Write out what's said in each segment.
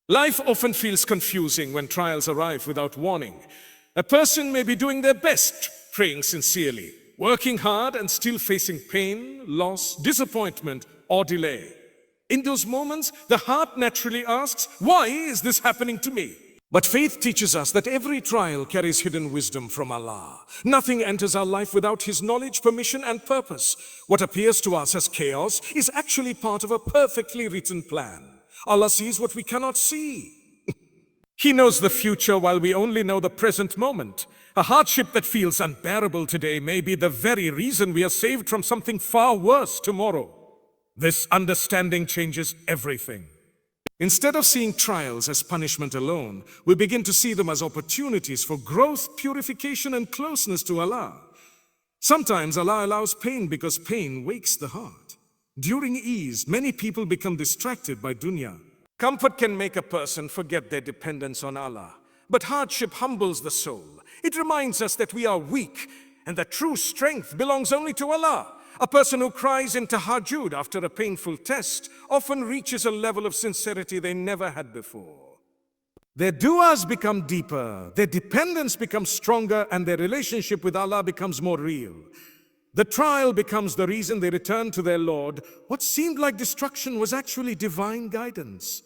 Life often feels confusing when trials arrive without warning. A person may be doing their best, praying sincerely, working hard and still facing pain, loss, disappointment, or delay. In those moments, the heart naturally asks, why is this happening to me? But faith teaches us that every trial carries hidden wisdom from Allah. Nothing enters our life without His knowledge, permission, and purpose. What appears to us as chaos is actually part of a perfectly written plan. Allah sees what we cannot see. He knows the future while we only know the present moment. A hardship that feels unbearable today may be the very reason we are saved from something far worse tomorrow. This understanding changes everything. Instead of seeing trials as punishment alone, we begin to see them as opportunities for growth, purification, and closeness to Allah. Sometimes Allah allows pain because pain wakes the heart. During ease, many people become distracted by dunya. Comfort can make a person forget their dependence on Allah, but hardship humbles the soul. It reminds us that we are weak and that true strength belongs only to Allah. A person who cries in tahajjud after a painful test often reaches a level of sincerity they never had before. Their du'as become deeper, their dependence becomes stronger, and their relationship with Allah becomes more real. The trial becomes the reason they return to their Lord. What seemed like destruction was actually divine guidance.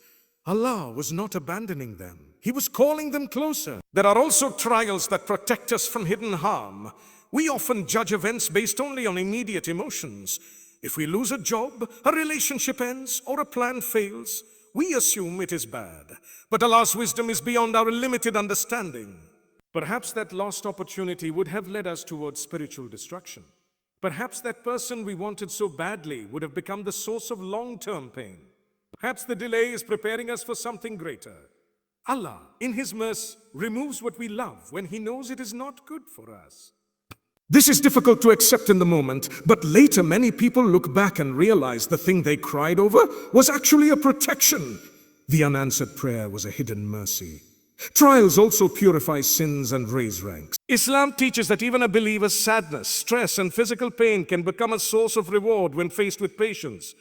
Allah was not abandoning them. He was calling them closer. There are also trials that protect us from hidden harm. We often judge events based only on immediate emotions. If we lose a job, a relationship ends, or a plan fails, we assume it is bad. But Allah's wisdom is beyond our limited understanding. Perhaps that lost opportunity would have led us towards spiritual destruction. Perhaps that person we wanted so badly would have become the source of long-term pain. Perhaps the delay is preparing us for something greater. Allah, in His mercy, removes what we love when He knows it is not good for us. This is difficult to accept in the moment, but later many people look back and realize the thing they cried over was actually a protection. The unanswered prayer was a hidden mercy. Trials also purify sins and raise ranks. Islam teaches that even a believer's sadness, stress, and physical pain can become a source of reward when faced with patience.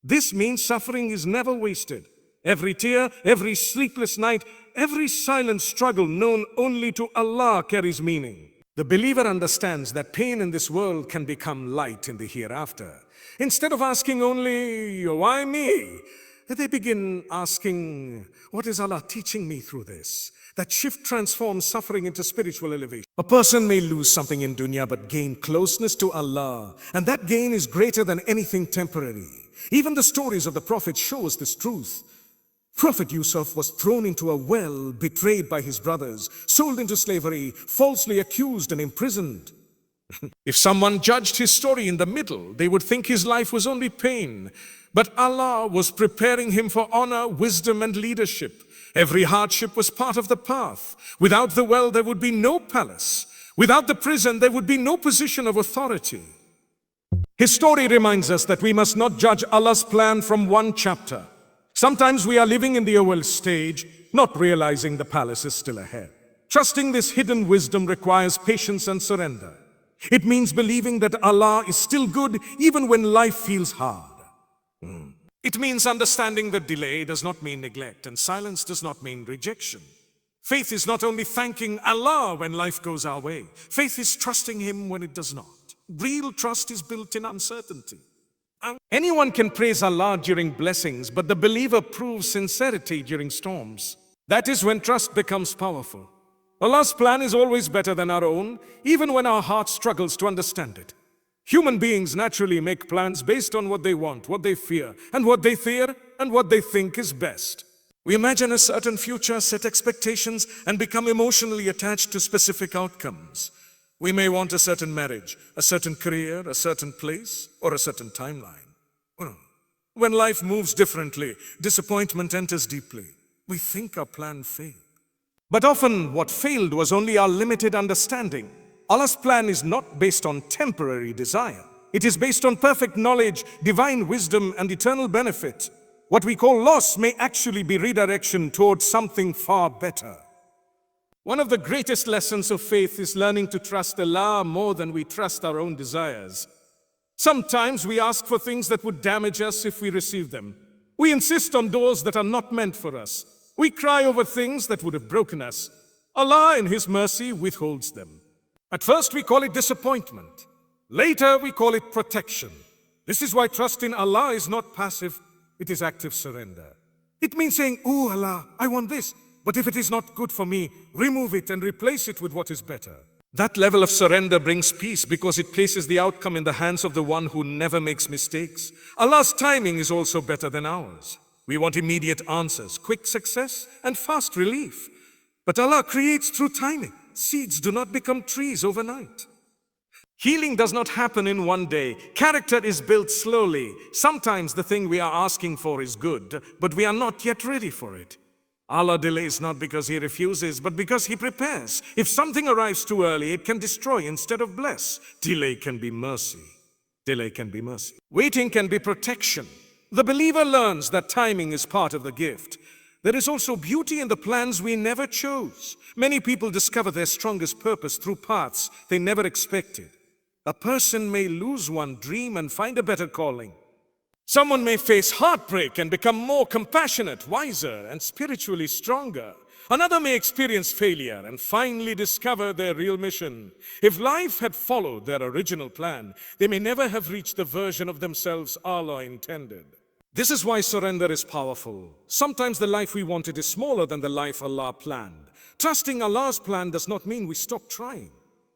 This means suffering is never wasted. Every tear, every sleepless night, every silent struggle known only to Allah carries meaning. The believer understands that pain in this world can become light in the hereafter. Instead of asking only, why me? They begin asking, what is Allah teaching me through this? That shift transforms suffering into spiritual elevation. A person may lose something in dunya but gain closeness to Allah, and that gain is greater than anything temporary. Even the stories of the Prophet show us this truth. Prophet Yusuf was thrown into a well, betrayed by his brothers, sold into slavery, falsely accused and imprisoned. If someone judged his story in the middle, they would think his life was only pain. But Allah was preparing him for honor, wisdom, and leadership. Every hardship was part of the path. Without the well, there would be no palace. Without the prison, there would be no position of authority. His story reminds us that we must not judge Allah's plan from one chapter. Sometimes we are living in the old stage, not realizing the palace is still ahead. Trusting this hidden wisdom requires patience and surrender. It means believing that Allah is still good even when life feels hard. It means understanding that delay does not mean neglect and silence does not mean rejection. Faith is not only thanking Allah when life goes our way. Faith is trusting Him when it does not. Real trust is built in uncertainty. Anyone can praise Allah during blessings, but the believer proves sincerity during storms. That is when trust becomes powerful. Allah's plan is always better than our own, even when our heart struggles to understand it. Human beings naturally make plans based on what they want, what they fear, and what they think is best. We imagine a certain future, set expectations, and become emotionally attached to specific outcomes. We may want a certain marriage, a certain career, a certain place, or a certain timeline. When life moves differently, disappointment enters deeply. We think our plan failed. But often what failed was only our limited understanding. Allah's plan is not based on temporary desire. It is based on perfect knowledge, divine wisdom, and eternal benefit. What we call loss may actually be redirection towards something far better. One of the greatest lessons of faith is learning to trust Allah more than we trust our own desires. Sometimes we ask for things that would damage us if we receive them. We insist on doors that are not meant for us. We cry over things that would have broken us. Allah, in His mercy, withholds them. At first, we call it disappointment. Later, we call it protection. This is why trust in Allah is not passive, it is active surrender. It means saying, "Oh Allah, I want this, but if it is not good for me, remove it and replace it with what is better." That level of surrender brings peace because it places the outcome in the hands of the one who never makes mistakes. Allah's timing is also better than ours. We want immediate answers, quick success, and fast relief. But Allah creates through timing. Seeds do not become trees overnight. Healing does not happen in one day. Character is built slowly. Sometimes the thing we are asking for is good, but we are not yet ready for it. Allah delays not because He refuses, but because He prepares. If something arrives too early, it can destroy instead of bless. Delay can be mercy. Delay can be mercy. Waiting can be protection. The believer learns that timing is part of the gift. There is also beauty in the plans we never chose. Many people discover their strongest purpose through paths they never expected. A person may lose one dream and find a better calling. Someone may face heartbreak and become more compassionate, wiser, and spiritually stronger. Another may experience failure and finally discover their real mission. If life had followed their original plan, they may never have reached the version of themselves Allah intended. This is why surrender is powerful. Sometimes the life we wanted is smaller than the life Allah planned. Trusting Allah's plan does not mean we stop trying.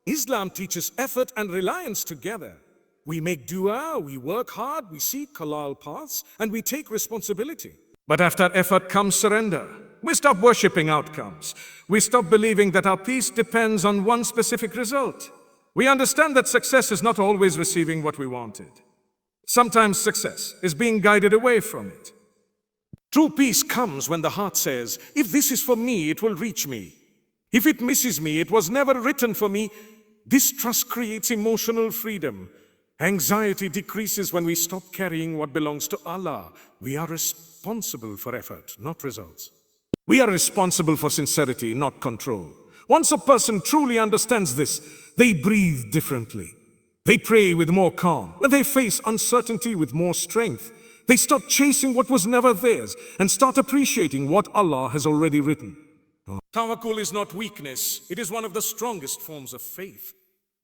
Islam teaches effort and reliance together. We make dua, we work hard, we seek halal paths, and we take responsibility. But after effort comes surrender. We stop worshipping outcomes. We stop believing that our peace depends on one specific result. We understand that success is not always receiving what we wanted. Sometimes success is being guided away from it. True peace comes when the heart says, if this is for me, it will reach me. If it misses me, it was never written for me. This trust creates emotional freedom. Anxiety decreases when we stop carrying what belongs to Allah. We are responsible for effort, not results. We are responsible for sincerity, not control. Once a person truly understands this, they breathe differently. They pray with more calm. They face uncertainty with more strength. They stop chasing what was never theirs and start appreciating what Allah has already written. Tawakkul is not weakness. It is one of the strongest forms of faith.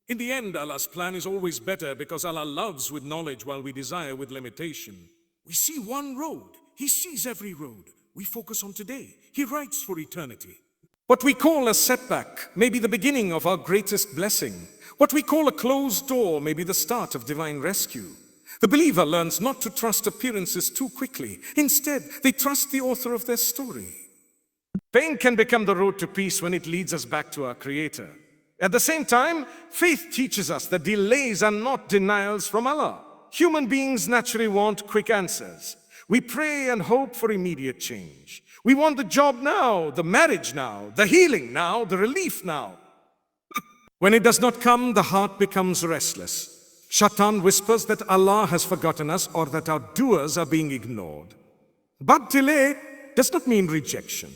In the end, Allah's plan is always better because Allah loves with knowledge while we desire with limitation. We see one road. He sees every road. We focus on today. He writes for eternity. What we call a setback may be the beginning of our greatest blessing. What we call a closed door may be the start of divine rescue. The believer learns not to trust appearances too quickly. Instead, they trust the author of their story. Pain can become the road to peace when it leads us back to our Creator. At the same time, faith teaches us that delays are not denials from Allah. Human beings naturally want quick answers. We pray and hope for immediate change. We want the job now, the marriage now, the healing now, the relief now. When it does not come, the heart becomes restless. Shaitan whispers that Allah has forgotten us or that our duas are being ignored. But delay does not mean rejection.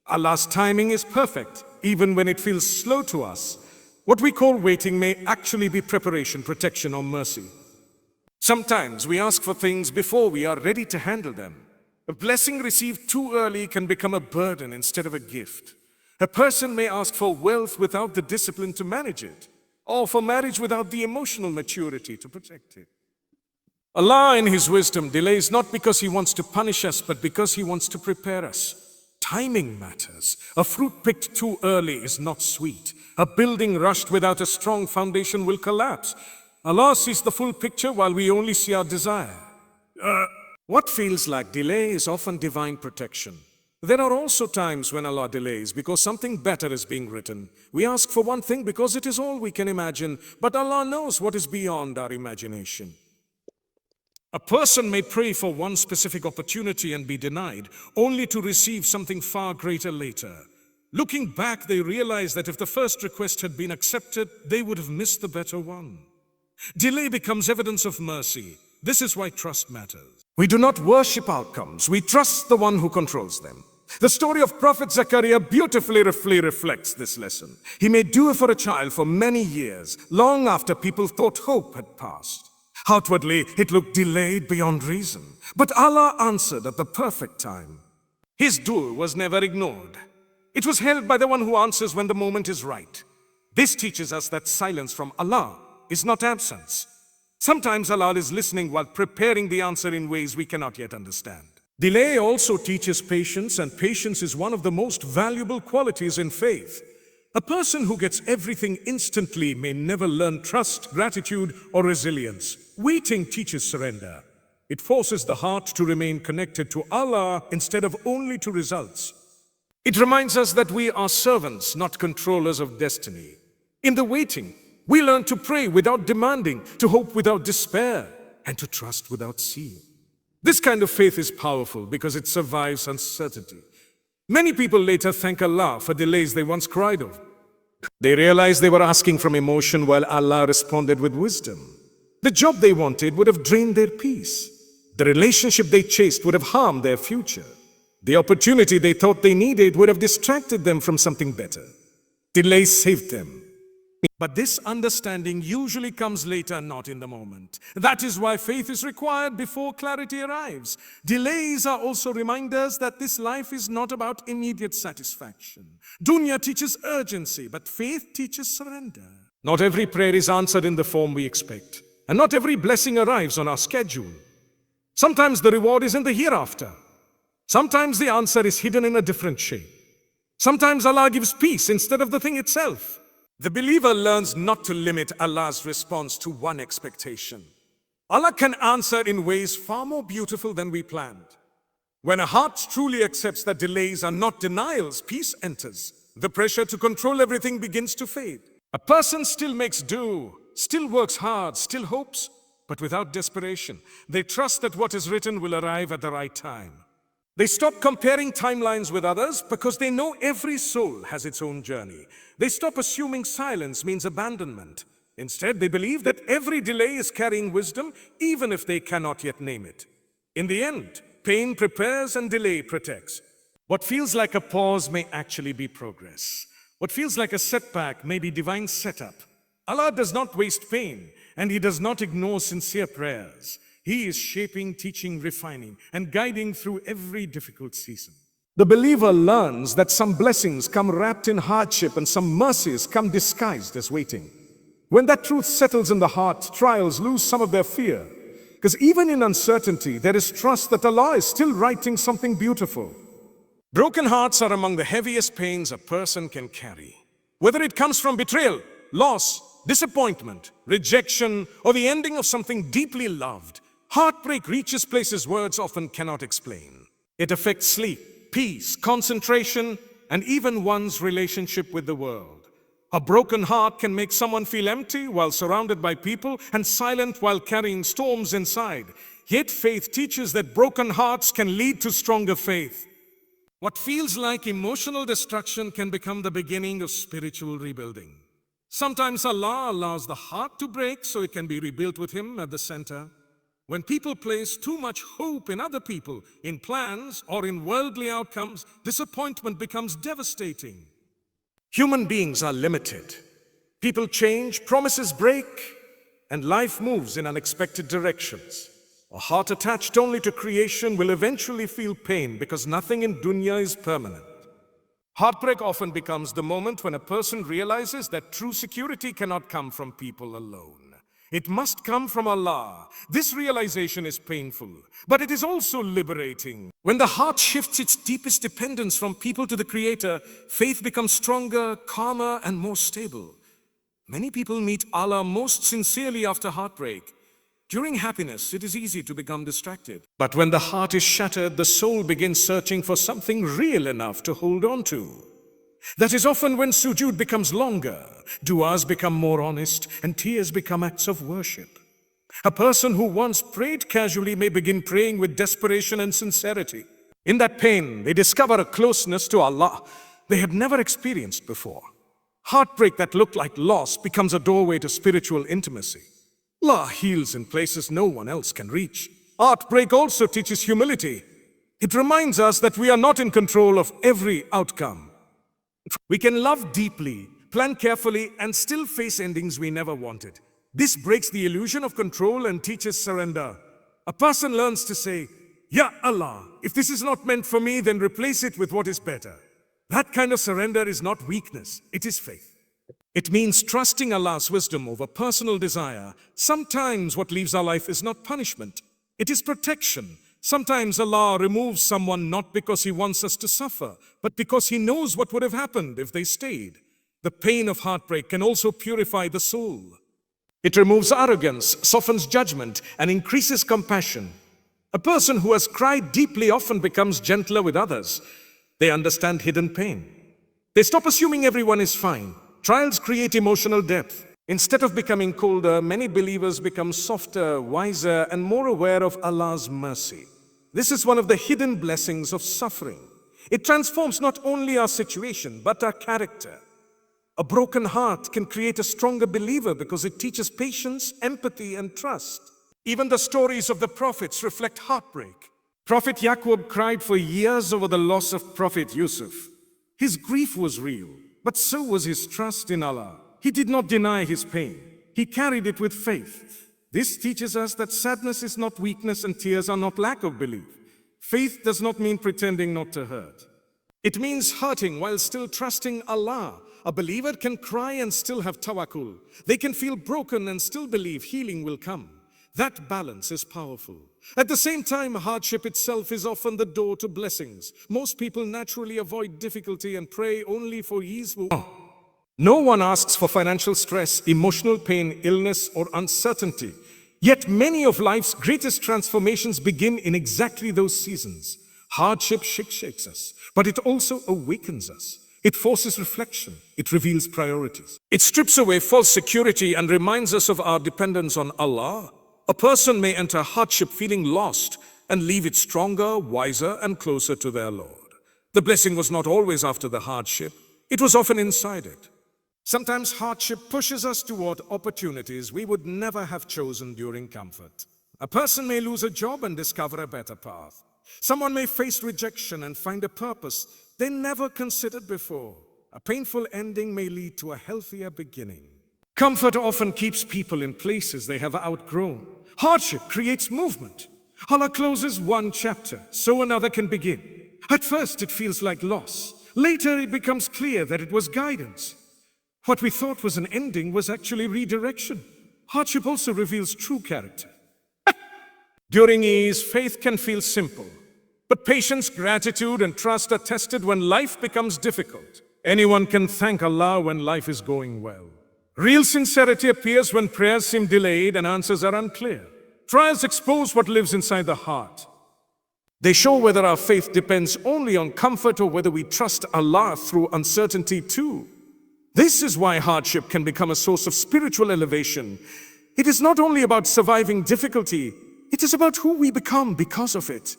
Allah's timing is perfect, even when it feels slow to us. What we call waiting may actually be preparation, protection, or mercy. Sometimes we ask for things before we are ready to handle them. A blessing received too early can become a burden instead of a gift. A person may ask for wealth without the discipline to manage it, or for marriage without the emotional maturity to protect it. Allah, in His wisdom, delays not because He wants to punish us, but because He wants to prepare us. Timing matters. A fruit picked too early is not sweet. A building rushed without a strong foundation will collapse. Allah sees the full picture while we only see our desire. What feels like delay is often divine protection. There are also times when Allah delays because something better is being written. We ask for one thing because it is all we can imagine, but Allah knows what is beyond our imagination. A person may pray for one specific opportunity and be denied, only to receive something far greater later. Looking back, they realize that if the first request had been accepted, they would have missed the better one. Delay becomes evidence of mercy. This is why trust matters. We do not worship outcomes. We trust the one who controls them. The story of Prophet Zechariah beautifully reflects this lesson. He made dua for a child for many years, long after people thought hope had passed. Outwardly, it looked delayed beyond reason, but Allah answered at the perfect time. His dua was never ignored. It was held by the one who answers when the moment is right. This teaches us that silence from Allah is not absence. Sometimes Allah is listening while preparing the answer in ways we cannot yet understand. Delay also teaches patience, and patience is one of the most valuable qualities in faith. A person who gets everything instantly may never learn trust, gratitude, or resilience. Waiting teaches surrender. It forces the heart to remain connected to Allah instead of only to results. It reminds us that we are servants, not controllers of destiny. In the waiting, we learn to pray without demanding, to hope without despair, and to trust without seeing. This kind of faith is powerful because it survives uncertainty. Many people later thank Allah for delays they once cried over. They realized they were asking from emotion while Allah responded with wisdom. The job they wanted would have drained their peace. The relationship they chased would have harmed their future. The opportunity they thought they needed would have distracted them from something better. Delay saved them. But this understanding usually comes later, not in the moment. That is why faith is required before clarity arrives. Delays are also reminders that this life is not about immediate satisfaction. Dunya teaches urgency, but faith teaches surrender. Not every prayer is answered in the form we expect, and not every blessing arrives on our schedule. Sometimes the reward is in the hereafter. Sometimes the answer is hidden in a different shape. Sometimes Allah gives peace instead of the thing itself. The believer learns not to limit Allah's response to one expectation. Allah can answer in ways far more beautiful than we planned. When a heart truly accepts that delays are not denials, peace enters. The pressure to control everything begins to fade. A person still makes do, still works hard, still hopes, but without desperation. They trust that what is written will arrive at the right time. They stop comparing timelines with others because they know every soul has its own journey. They stop assuming silence means abandonment. Instead, they believe that every delay is carrying wisdom, even if they cannot yet name it. In the end, pain prepares and delay protects. What feels like a pause may actually be progress. What feels like a setback may be divine setup. Allah does not waste pain, and He does not ignore sincere prayers. He is shaping, teaching, refining, and guiding through every difficult season. The believer learns that some blessings come wrapped in hardship and some mercies come disguised as waiting. When that truth settles in the heart, trials lose some of their fear. Because even in uncertainty, there is trust that Allah is still writing something beautiful. Broken hearts are among the heaviest pains a person can carry. Whether it comes from betrayal, loss, disappointment, rejection, or the ending of something deeply loved, heartbreak reaches places words often cannot explain. It affects sleep, peace, concentration, and even one's relationship with the world. A broken heart can make someone feel empty while surrounded by people and silent while carrying storms inside. Yet faith teaches that broken hearts can lead to stronger faith. What feels like emotional destruction can become the beginning of spiritual rebuilding. Sometimes Allah allows the heart to break so it can be rebuilt with Him at the center. When people place too much hope in other people, in plans, or in worldly outcomes, disappointment becomes devastating. Human beings are limited. People change, promises break, and life moves in unexpected directions. A heart attached only to creation will eventually feel pain because nothing in dunya is permanent. Heartbreak often becomes the moment when a person realizes that true security cannot come from people alone. It must come from Allah. This realization is painful, but it is also liberating. When the heart shifts its deepest dependence from people to the Creator, faith becomes stronger, calmer, and more stable. Many people meet Allah most sincerely after heartbreak. During happiness, it is easy to become distracted. But when the heart is shattered, the soul begins searching for something real enough to hold on to. That is often when sujood becomes longer, du'as become more honest, and tears become acts of worship. A person who once prayed casually may begin praying with desperation and sincerity. In that pain, they discover a closeness to Allah they had never experienced before. Heartbreak that looked like loss becomes a doorway to spiritual intimacy. Allah heals in places no one else can reach. Heartbreak also teaches humility. It reminds us that we are not in control of every outcome. We can love deeply, plan carefully, and still face endings we never wanted. This breaks the illusion of control and teaches surrender. A person learns to say, "Ya Allah, if this is not meant for me, then replace it with what is better." That kind of surrender is not weakness, it is faith. It means trusting Allah's wisdom over personal desire. Sometimes what leaves our life is not punishment, it is protection. Sometimes Allah removes someone not because He wants us to suffer, but because He knows what would have happened if they stayed. The pain of heartbreak can also purify the soul. It removes arrogance, softens judgment, and increases compassion. A person who has cried deeply often becomes gentler with others. They understand hidden pain. They stop assuming everyone is fine. Trials create emotional depth. Instead of becoming colder, many believers become softer, wiser, and more aware of Allah's mercy. This is one of the hidden blessings of suffering. It transforms not only our situation, but our character. A broken heart can create a stronger believer because it teaches patience, empathy, and trust. Even the stories of the prophets reflect heartbreak. Prophet Yaqub cried for years over the loss of Prophet Yusuf. His grief was real, but so was his trust in Allah. He did not deny his pain. He carried it with faith. This teaches us that sadness is not weakness and tears are not lack of belief. Faith does not mean pretending not to hurt. It means hurting while still trusting Allah. A believer can cry and still have tawakkul. They can feel broken and still believe healing will come. That balance is powerful. At the same time, hardship itself is often the door to blessings. Most people naturally avoid difficulty and pray only for ease. No one asks for financial stress, emotional pain, illness, or uncertainty. Yet many of life's greatest transformations begin in exactly those seasons. Hardship shakes us, but it also awakens us. It forces reflection. It reveals priorities. It strips away false security and reminds us of our dependence on Allah. A person may enter hardship feeling lost and leave it stronger, wiser, and closer to their Lord. The blessing was not always after the hardship. It was often inside it. Sometimes hardship pushes us toward opportunities we would never have chosen during comfort. A person may lose a job and discover a better path. Someone may face rejection and find a purpose they never considered before. A painful ending may lead to a healthier beginning. Comfort often keeps people in places they have outgrown. Hardship creates movement. Allah closes one chapter, so another can begin. At first it feels like loss. Later it becomes clear that it was guidance. What we thought was an ending was actually redirection. Hardship also reveals true character. During ease, faith can feel simple. But patience, gratitude, and trust are tested when life becomes difficult. Anyone can thank Allah when life is going well. Real sincerity appears when prayers seem delayed and answers are unclear. Trials expose what lives inside the heart. They show whether our faith depends only on comfort or whether we trust Allah through uncertainty too. This is why hardship can become a source of spiritual elevation. It is not only about surviving difficulty, it is about who we become because of it.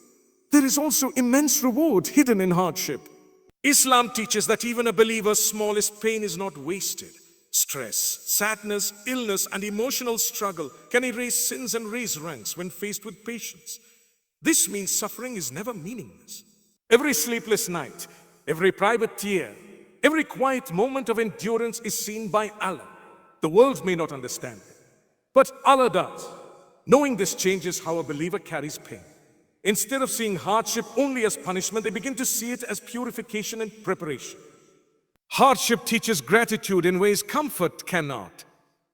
There is also immense reward hidden in hardship. Islam teaches that even a believer's smallest pain is not wasted. Stress, sadness, illness, and emotional struggle can erase sins and raise ranks when faced with patience. This means suffering is never meaningless. Every sleepless night, every private tear, every quiet moment of endurance is seen by Allah. The world may not understand it, but Allah does. Knowing this changes how a believer carries pain. Instead of seeing hardship only as punishment, they begin to see it as purification and preparation. Hardship teaches gratitude in ways comfort cannot.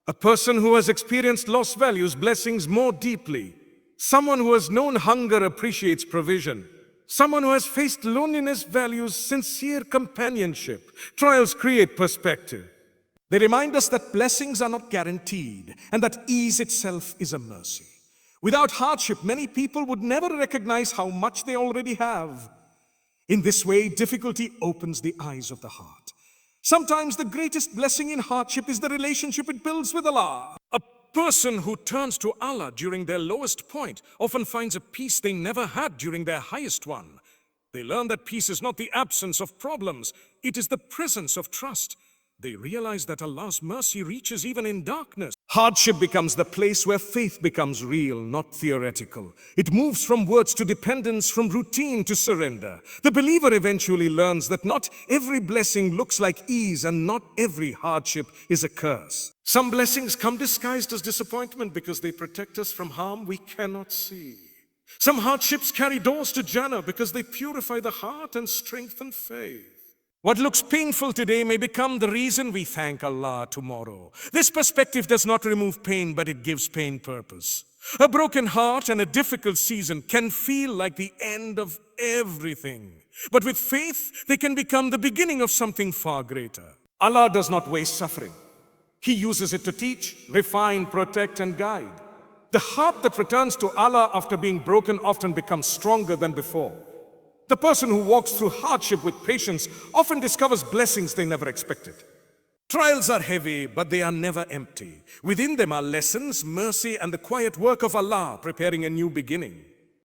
A person who has experienced loss values blessings more deeply. Someone who has known hunger appreciates provision. Someone who has faced loneliness values sincere companionship. Trials create perspective. They remind us that blessings are not guaranteed and that ease itself is a mercy. Without hardship, many people would never recognize how much they already have. In this way, difficulty opens the eyes of the heart. Sometimes the greatest blessing in hardship is the relationship it builds with Allah. A person who turns to Allah during their lowest point often finds a peace they never had during their highest one. They learn that peace is not the absence of problems, it is the presence of trust. They realize that Allah's mercy reaches even in darkness. Hardship becomes the place where faith becomes real, not theoretical. It moves from words to dependence, from routine to surrender. The believer eventually learns that not every blessing looks like ease and not every hardship is a curse. Some blessings come disguised as disappointment because they protect us from harm we cannot see. Some hardships carry doors to Jannah because they purify the heart and strengthen faith. What looks painful today may become the reason we thank Allah tomorrow. This perspective does not remove pain, but it gives pain purpose. A broken heart and a difficult season can feel like the end of everything. But with faith, they can become the beginning of something far greater. Allah does not waste suffering. He uses it to teach, refine, protect, and guide. The heart that returns to Allah after being broken often becomes stronger than before. The person who walks through hardship with patience often discovers blessings they never expected. Trials are heavy, but they are never empty. Within them are lessons, mercy, and the quiet work of Allah preparing a new beginning.